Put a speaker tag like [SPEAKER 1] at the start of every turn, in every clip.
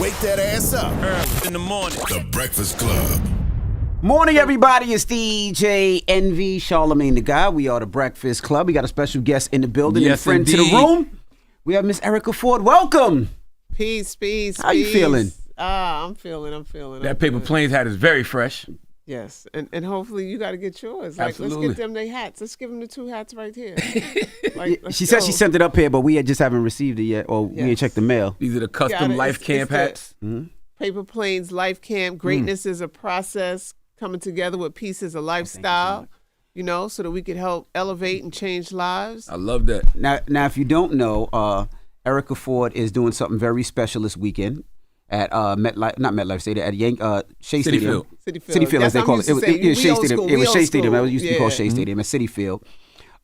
[SPEAKER 1] Wake that ass up.
[SPEAKER 2] Early in the morning.
[SPEAKER 1] The Breakfast Club.
[SPEAKER 3] Morning, everybody. It's DJ Envy, Charlamagne the Guy. We are the Breakfast Club. We got a special guest in the building.
[SPEAKER 2] Yes,
[SPEAKER 3] and friend
[SPEAKER 2] indeed.
[SPEAKER 3] to the room. We have Miss Erica Ford. Welcome.
[SPEAKER 4] Peace.
[SPEAKER 3] How you feeling?
[SPEAKER 4] I'm feeling.
[SPEAKER 2] That Paper Planes hat is very fresh.
[SPEAKER 4] Yes, and hopefully you got to get yours.
[SPEAKER 2] Absolutely.
[SPEAKER 4] Let's get them their hats. Let's give them the 2 hats right here.
[SPEAKER 3] She said she sent it up here, but we just haven't received it yet, or we ain't checked the mail.
[SPEAKER 2] These are the custom Life Camp hats.
[SPEAKER 4] Paper Planes Life Camp. Greatness is a process coming together with peace is a lifestyle. You know, so that we could help elevate and change lives.
[SPEAKER 2] I love that.
[SPEAKER 3] Now, if you don't know, Erica Ford is doing something very special this weekend at MetLife Stadium, at Shea
[SPEAKER 2] Citi
[SPEAKER 3] Stadium.
[SPEAKER 2] Field.
[SPEAKER 3] Citi Field, as they call it. It was Shea Stadium. It was Shea Stadium. It used to be called Shea Stadium at Citi Field.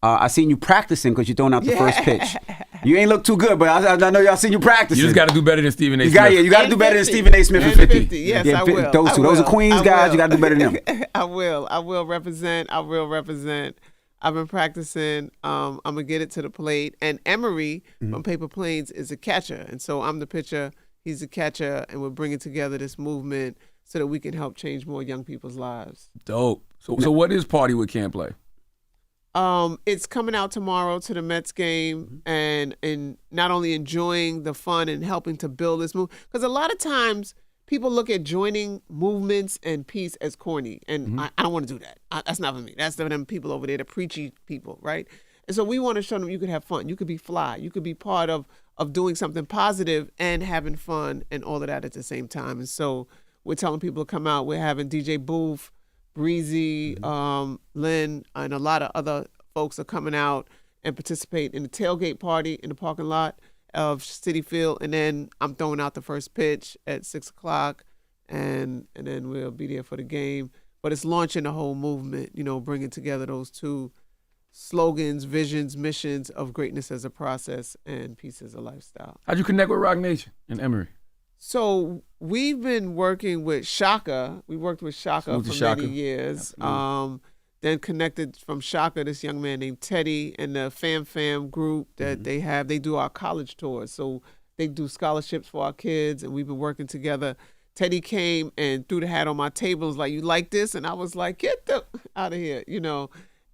[SPEAKER 3] I seen you practicing because you're throwing out the first pitch. You ain't look too good, but I know y'all seen you practicing.
[SPEAKER 2] You just got to do better than Stephen A. Smith.
[SPEAKER 3] You got to do better than Stephen A. Smith and 50.
[SPEAKER 4] Yes, I will.
[SPEAKER 3] Those two. Those are Queens guys. You got to do better than them.
[SPEAKER 4] I will represent. I've been practicing. I'm going to get it to the plate. And Emery from Paper Planes is a catcher. And so I'm the pitcher. He's the catcher. And we're bringing together this movement so that we can help change more young people's lives.
[SPEAKER 2] Dope. So what is Party with Camp Play?
[SPEAKER 4] It's coming out tomorrow to the Mets game and not only enjoying the fun and helping to build this movement. Because a lot of times people look at joining movements and peace as corny. And I don't want to do that. That's not for me. That's for them people over there, the preachy people, right? And so we want to show them you could have fun. You could be fly. You could be part of doing something positive and having fun and all of that at the same time. And so we're telling people to come out. We're having DJ Booth, Breezy, Lynn, and a lot of other folks are coming out and participate in the tailgate party in the parking lot of Citi Field. And then I'm throwing out the first pitch at 6 o'clock, and then we'll be there for the game. But it's launching the whole movement, you know, bringing together those two slogans, visions, missions of greatness as a process and peace as a lifestyle.
[SPEAKER 2] How'd you connect with Rock Nation and Emery?
[SPEAKER 4] So we've been working with Shaka. We worked with Shaka for many years. Then connected from Shaka, this young man named Teddy and the Fam group that they have. They do our college tours. So they do scholarships for our kids, and we've been working together. Teddy came and threw the hat on my table and was like, "You like this?" And I was like, "Get the out of here," you know.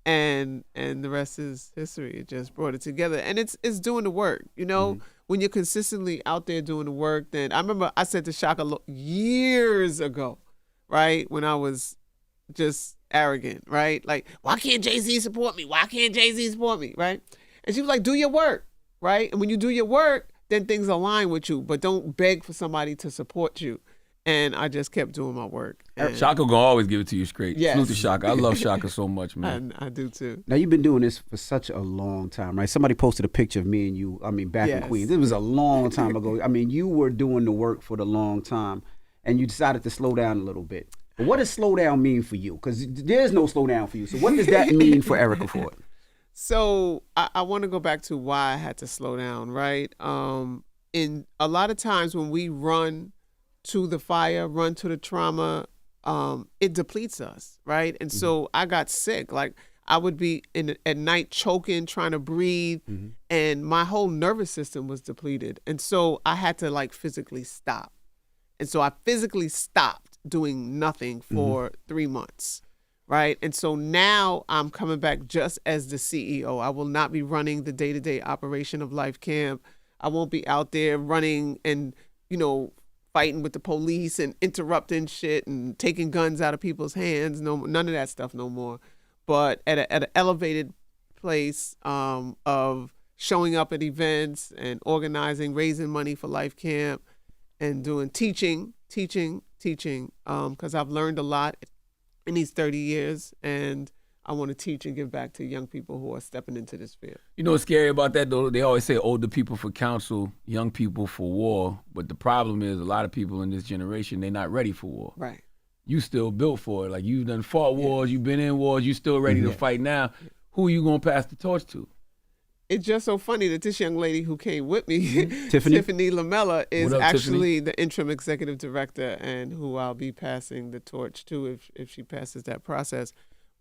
[SPEAKER 4] And the rest is history. It just brought it together. And it's doing the work, you know. When you're consistently out there doing the work, then I remember I said to Shaka years ago, right, when I was just arrogant, right? Like, why can't Jay-Z support me? Why can't Jay-Z support me, right? And she was like, do your work, right? And when you do your work, then things align with you, but don't beg for somebody to support you. And I just kept doing my work. And
[SPEAKER 2] Shaka gonna always give it to you straight.
[SPEAKER 4] Yes.
[SPEAKER 2] Salute to Shaka. I love Shaka so much, man.
[SPEAKER 4] I do too.
[SPEAKER 3] Now, you've been doing this for such a long time, right? Somebody posted a picture of me and you, back in Queens. It was a long time ago. You were doing the work for the long time, and you decided to slow down a little bit. But what does slow down mean for you? Because there's no slow down for you. So what does that mean for Erica Ford?
[SPEAKER 4] So I want to go back to why I had to slow down, right? In a lot of times when we run to the fire, run to the trauma, it depletes us, right? And so I got sick. Like, I would be at night choking, trying to breathe, and my whole nervous system was depleted. And so I had to physically stop. And so I physically stopped doing nothing for 3 months, right? And so now I'm coming back just as the CEO. I will not be running the day-to-day operation of Life Camp. I won't be out there running and, fighting with the police and interrupting shit and taking guns out of people's hands. No, none of that stuff no more. But at an elevated place of showing up at events and organizing, raising money for Life Camp and doing teaching, because I've learned a lot in these 30 years, and I want to teach and give back to young people who are stepping into this field.
[SPEAKER 2] You know what's scary about that, though? They always say older people for counsel, young people for war. But the problem is a lot of people in this generation, they're not ready for war.
[SPEAKER 4] Right.
[SPEAKER 2] You still built for it. Like, you've done fought wars, you've been in wars, you still ready to fight now. Who are you going to pass the torch to?
[SPEAKER 4] It's just so funny that this young lady who came with me,
[SPEAKER 3] Tiffany
[SPEAKER 4] Lamella, is
[SPEAKER 2] up,
[SPEAKER 4] actually the interim executive director and who I'll be passing the torch to if she passes that process.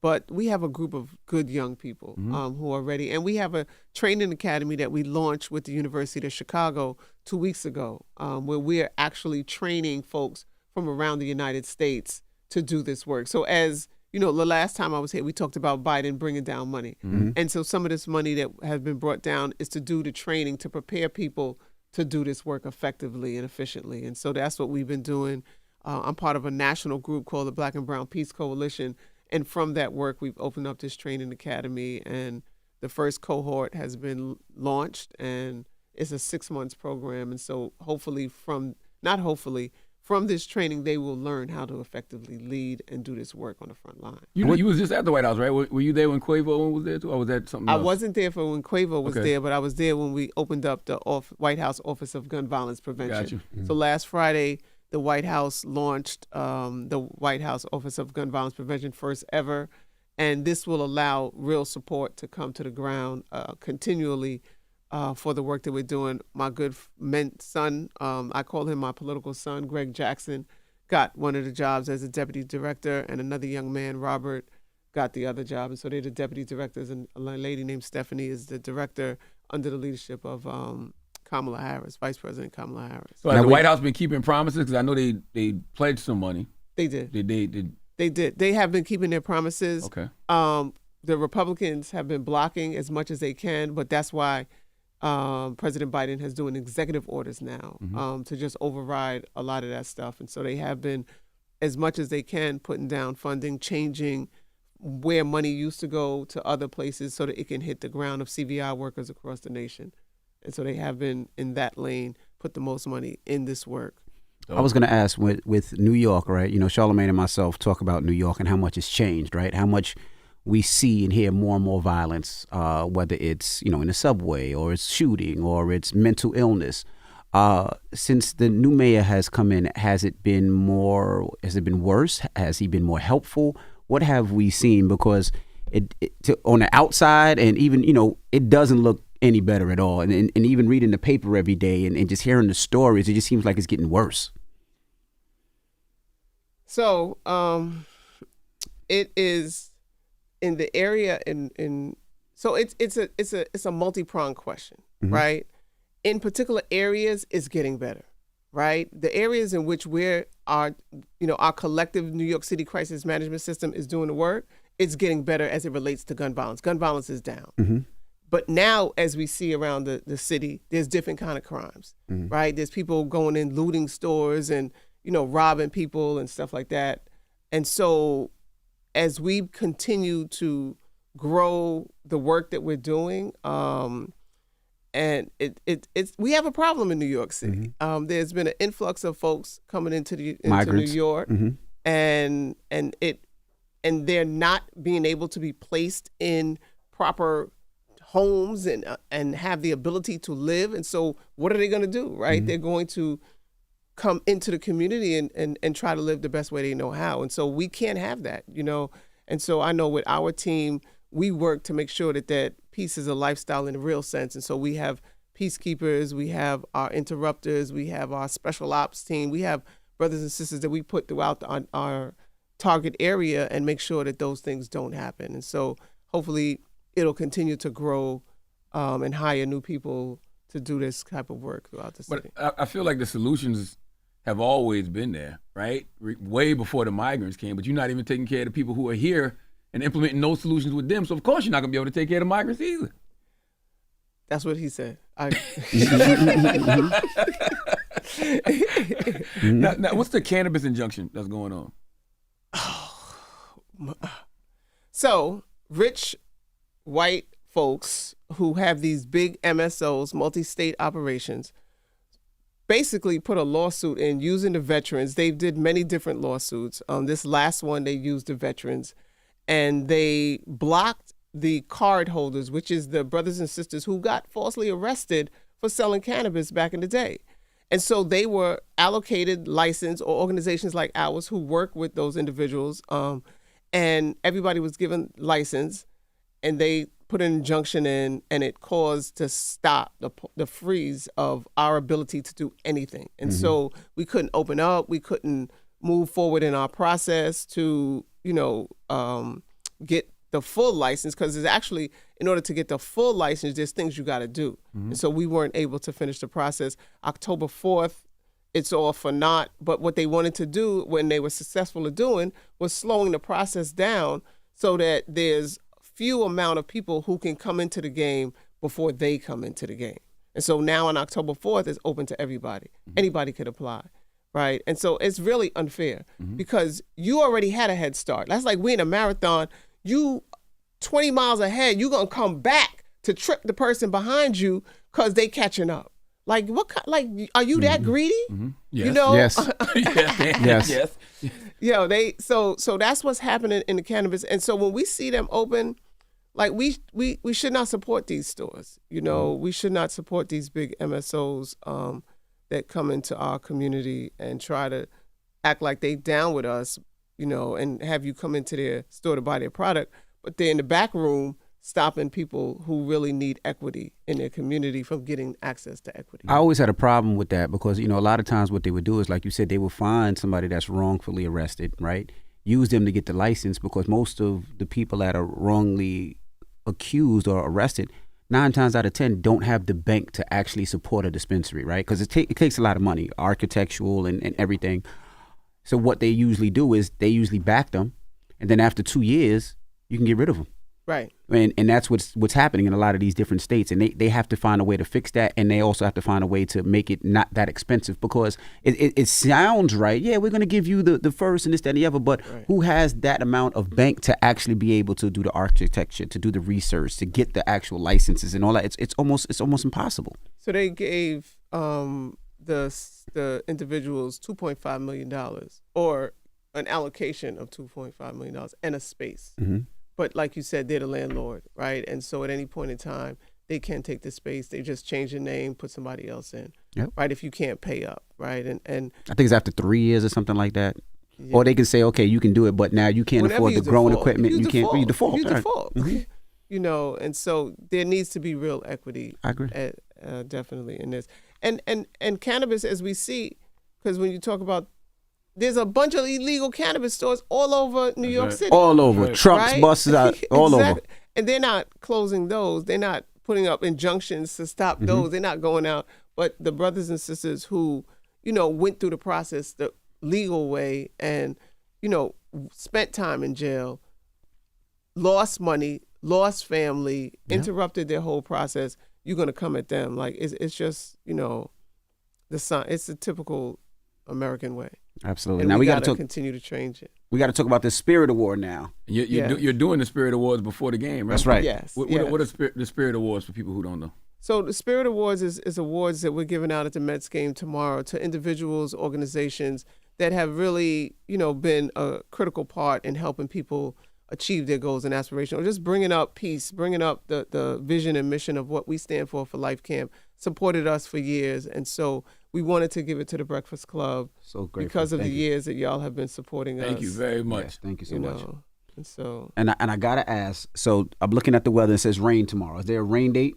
[SPEAKER 4] But we have a group of good young people who are ready. And we have a training academy that we launched with the University of Chicago 2 weeks ago, where we're actually training folks from around the United States to do this work. So as you know, the last time I was here, we talked about Biden bringing down money. And so some of this money that has been brought down is to do the training to prepare people to do this work effectively and efficiently. And so that's what we've been doing. I'm part of a national group called the Black and Brown Peace Coalition. And from that work, we've opened up this training academy, and the first cohort has been launched, and it's a 6 months program. And so hopefully from this training, they will learn how to effectively lead and do this work on the front line.
[SPEAKER 2] You was just at the White House, right? Were you there when Quavo was there too, or was that something else?
[SPEAKER 4] I wasn't there for when Quavo was there, but I was there when we opened up the White House Office of Gun Violence Prevention.
[SPEAKER 2] Got you.
[SPEAKER 4] So last Friday, the White House launched the White House Office of Gun Violence Prevention, first ever, and this will allow real support to come to the ground continually for the work that we're doing. My good son, I call him my political son, Greg Jackson, got one of the jobs as a deputy director, and another young man, Robert, got the other job. And so they're the deputy directors, and a lady named Stephanie is the director under the leadership of Kamala Harris, Vice President Kamala Harris.
[SPEAKER 2] So has the White House been keeping promises? Because I know they pledged some money.
[SPEAKER 4] They did.
[SPEAKER 2] They did.
[SPEAKER 4] They have been keeping their promises.
[SPEAKER 2] Okay.
[SPEAKER 4] The Republicans have been blocking as much as they can, but that's why President Biden has doing executive orders now to just override a lot of that stuff. And so they have been, as much as they can, putting down funding, changing where money used to go to other places so that it can hit the ground of CVI workers across the nation. And so they have been in that lane, put the most money in this work.
[SPEAKER 3] I was going to ask with New York, right? You know, Charlamagne and myself talk about New York and how much it's changed, right? How much we see and hear more and more violence, whether it's, you know, in the subway or it's shooting or it's mental illness. Since the new mayor has come in, has it been worse? Has he been more helpful? What have we seen? Because on the outside, and even, you know, it doesn't look any better at all. And even reading the paper every day and just hearing the stories, it just seems like it's getting worse.
[SPEAKER 4] So it is in the area so it's a multi-pronged question, right? In particular areas, it's getting better, right? The areas in which our collective New York City crisis management system is doing the work, it's getting better as it relates to gun violence. Gun violence is down. But now, as we see around the city, there's different kind of crimes, right? There's people going in, looting stores and, you know, robbing people and stuff like that. And so as we continue to grow the work that we're doing, and we have a problem in New York City. There's been an influx of folks coming into New York, and they're not being able to be placed in proper homes and have the ability to live. And so what are they going to do, right? They're going to come into the community and try to live the best way they know how. And so we can't have that, you know. And so I know with our team, we work to make sure that peace is a lifestyle in the real sense. And so we have peacekeepers, we have our interrupters, we have our special ops team, we have brothers and sisters that we put throughout our target area and make sure that those things don't happen. And so hopefully it'll continue to grow and hire new people to do this type of work throughout the city.
[SPEAKER 2] But I feel like the solutions have always been there, right? Way before the migrants came, but you're not even taking care of the people who are here and implementing those solutions with them. So of course you're not gonna be able to take care of the migrants either.
[SPEAKER 4] That's what he said.
[SPEAKER 2] Now, what's the cannabis injunction that's going on?
[SPEAKER 4] So rich white folks who have these big MSOs, multi-state operations, basically put a lawsuit in using the veterans. They did many different lawsuits. This last one, they used the veterans, and they blocked the card holders, which is the brothers and sisters who got falsely arrested for selling cannabis back in the day. And so they were allocated license, or organizations like ours who work with those individuals, and everybody was given license, and they put an injunction in, and it caused to stop the freeze of our ability to do anything. And so we couldn't open up, we couldn't move forward in our process to, get the full license, because it's actually, in order to get the full license, there's things you got to do. And so we weren't able to finish the process. October 4th, it's all for naught. But what they wanted to do when they were successful at doing was slowing the process down so that there's few amount of people who can come into the game before they come into the game. And so now on October 4th, it's open to everybody. Anybody could apply, right? And so it's really unfair because you already had a head start. That's like we in a marathon. You 20 miles ahead, you're going to come back to trip the person behind you because they catching up. Like, are you that greedy?
[SPEAKER 2] Yes.
[SPEAKER 4] You know?
[SPEAKER 3] Yes.
[SPEAKER 2] Yes.
[SPEAKER 4] So that's what's happening in the cannabis. And so when we see them open, like we should not support these stores. You know, we should not support these big MSOs that come into our community and try to act like they down with us, you know, and have you come into their store to buy their product, but they're in the back room stopping people who really need equity in their community from getting access to equity.
[SPEAKER 3] I always had a problem with that because, you know, a lot of times what they would do is, like you said, they would find somebody that's wrongfully arrested, right? Use them to get the license, because most of the people that are wrongly accused or arrested, 9 times out of 10 don't have the bank to actually support a dispensary, right? Because it takes a lot of money, architectural and everything. So what they usually do is they usually back them, and then after 2 years, you can get rid of them.
[SPEAKER 4] Right.
[SPEAKER 3] And that's what's happening in a lot of these different states. And they have to find a way to fix that. And they also have to find a way to make it not that expensive, because it sounds right. Yeah, we're going to give you the first and this, that, and the other. But who has that amount of bank to actually be able to do the architecture, to do the research, to get the actual licenses and all that? It's almost impossible.
[SPEAKER 4] So they gave the individuals $2.5 million, or an allocation of $2.5 million and a space. But like you said, they're the landlord, right? And so at any point in time, they can take the space. They just change the name, put somebody else in, right? If you can't pay up, right? And
[SPEAKER 3] I think it's after 3 years or something like that. Yeah. Or they can say, okay, you can do it, but now you can't afford the growing equipment. You can't. You default.
[SPEAKER 4] You default. You know, and so there needs to be real equity.
[SPEAKER 3] I agree.
[SPEAKER 4] Definitely in this. And cannabis, as we see, because when you talk about, there's a bunch of illegal cannabis stores all over New York City.
[SPEAKER 3] All over. Trucks, buses, all over.
[SPEAKER 4] And they're not closing those. They're not putting up injunctions to stop those. They're not going out. But the brothers and sisters who, you know, went through the process the legal way and, you know, spent time in jail, lost money, lost family, interrupted their whole process, you're going to come at them. Like, it's just, you know, it's a typical American way.
[SPEAKER 3] Absolutely.
[SPEAKER 4] And
[SPEAKER 3] now we got
[SPEAKER 4] to continue to change it.
[SPEAKER 3] We got to talk about the Spirit Award now.
[SPEAKER 2] You're doing the Spirit Awards before the game, right?
[SPEAKER 3] That's right.
[SPEAKER 4] Yes.
[SPEAKER 2] What are the Spirit Awards for people who don't know?
[SPEAKER 4] So the Spirit Awards is awards that we're giving out at the Mets game tomorrow to individuals, organizations that have really, you know, been a critical part in helping people achieve their goals and aspirations, or just bringing up peace, bringing up the vision and mission of what we stand for Life Camp, supported us for years. And so we wanted to give it to the Breakfast Club.
[SPEAKER 3] So grateful.
[SPEAKER 4] Because of the years that y'all have been supporting us.
[SPEAKER 2] Thank you very much.
[SPEAKER 3] Yes, thank you so much.
[SPEAKER 4] And so,
[SPEAKER 3] and I gotta ask. So I'm looking at the weather. It says rain tomorrow. Is there a rain date?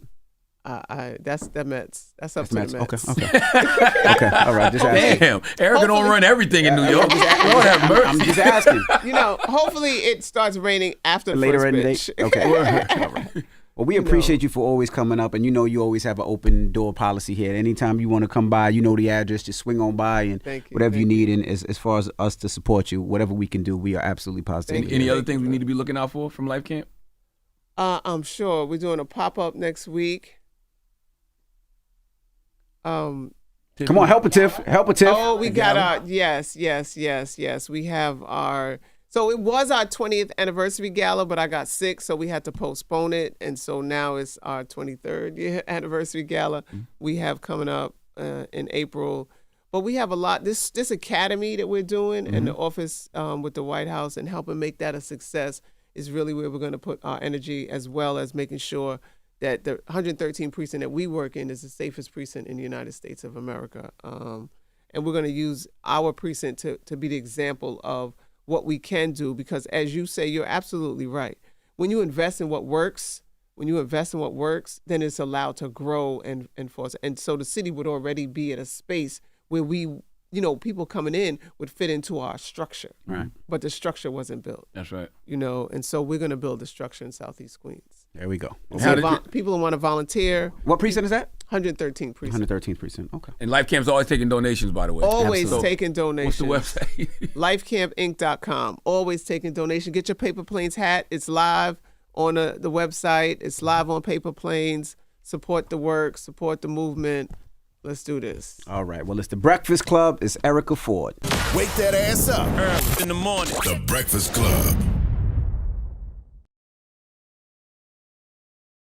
[SPEAKER 4] that's the Mets. That's up to the Mets.
[SPEAKER 3] Okay. Okay. All right. Just asking.
[SPEAKER 2] Damn, Erica don't run everything in New York. Lord have mercy.
[SPEAKER 3] I'm just asking.
[SPEAKER 4] You know, hopefully it starts raining after the
[SPEAKER 3] Later
[SPEAKER 4] first
[SPEAKER 3] in the
[SPEAKER 4] pitch.
[SPEAKER 3] day. Okay. All right. Well, we appreciate you for always coming up, and you know you always have an open door policy here. Anytime you want to come by, you know the address. Just swing on by, and whatever you need. And as far as us to support you, whatever we can do, we are absolutely positive.
[SPEAKER 2] Any other things we need to be looking out for from Life Camp?
[SPEAKER 4] I'm sure we're doing a pop-up next week.
[SPEAKER 3] Come on, help a Tiff.
[SPEAKER 4] Oh, we got our yes. We have our. So it was our 20th anniversary gala, but I got sick, so we had to postpone it. And so now it's our 23rd year anniversary gala we have coming up in April. But we have a lot. This academy that we're doing in the office with the White House and helping make that a success is really where we're going to put our energy, as well as making sure that the 113 precinct that we work in is the safest precinct in the United States of America. And we're going to use our precinct to be the example of what we can do, because as you say, you're absolutely right. When you invest in what works, then it's allowed to grow and foster. And so the city would already be at a space where we people coming in would fit into our structure.
[SPEAKER 2] Right.
[SPEAKER 4] But the structure wasn't built.
[SPEAKER 2] That's right.
[SPEAKER 4] And so we're going to build the structure in Southeast Queens.
[SPEAKER 3] There we go.
[SPEAKER 2] How did you-
[SPEAKER 4] People who want to volunteer,
[SPEAKER 3] What precinct is that?
[SPEAKER 4] 113th precinct.
[SPEAKER 3] 113th precinct. Okay.
[SPEAKER 2] And Life Camp's always taking donations, by the way.
[SPEAKER 4] Always
[SPEAKER 3] Absolutely.
[SPEAKER 4] taking donations.
[SPEAKER 2] What's the website?
[SPEAKER 4] Lifecampinc.com. Always taking donations. Get your Paper Planes hat. It's live on the website. It's live on Paper Planes. Support the work. Support the movement. Let's do this.
[SPEAKER 3] All right. Well, it's the Breakfast Club. It's Erica Ford.
[SPEAKER 1] Wake that ass up.
[SPEAKER 5] Early in the morning.
[SPEAKER 1] The Breakfast Club.